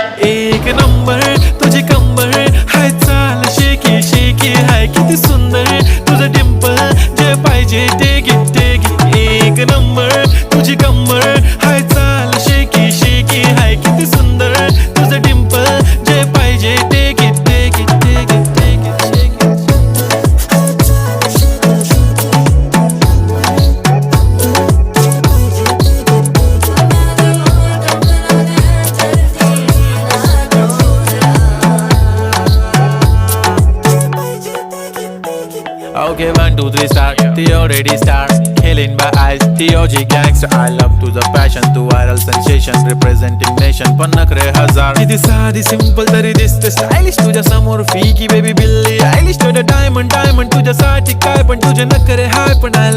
एक नंबर तुझी कंबर हाय, चाल शेकी शेकी हाय, किती सुंदर तुझं डिंपल, जे पाहिजे ते घे. एक नंबर तुझी कंबर हाय, चाल शेकी शेकी हाय, किती सुंदर तुझं डिंपल, जे पाहिजे ते घे. Okay, 1, 2, 3 start. The already start. Killing by eyes. The OG gangster. I love to the passion, to viral sensation, representing nation. पन्नकरे हजार. किती साधी simple तरी दिसते stylish तुझ्या समोर फीकी baby बिल्ली. Stylish to the diamond तुझ्यासाठी काय पण तुझे नखरे हाय पण I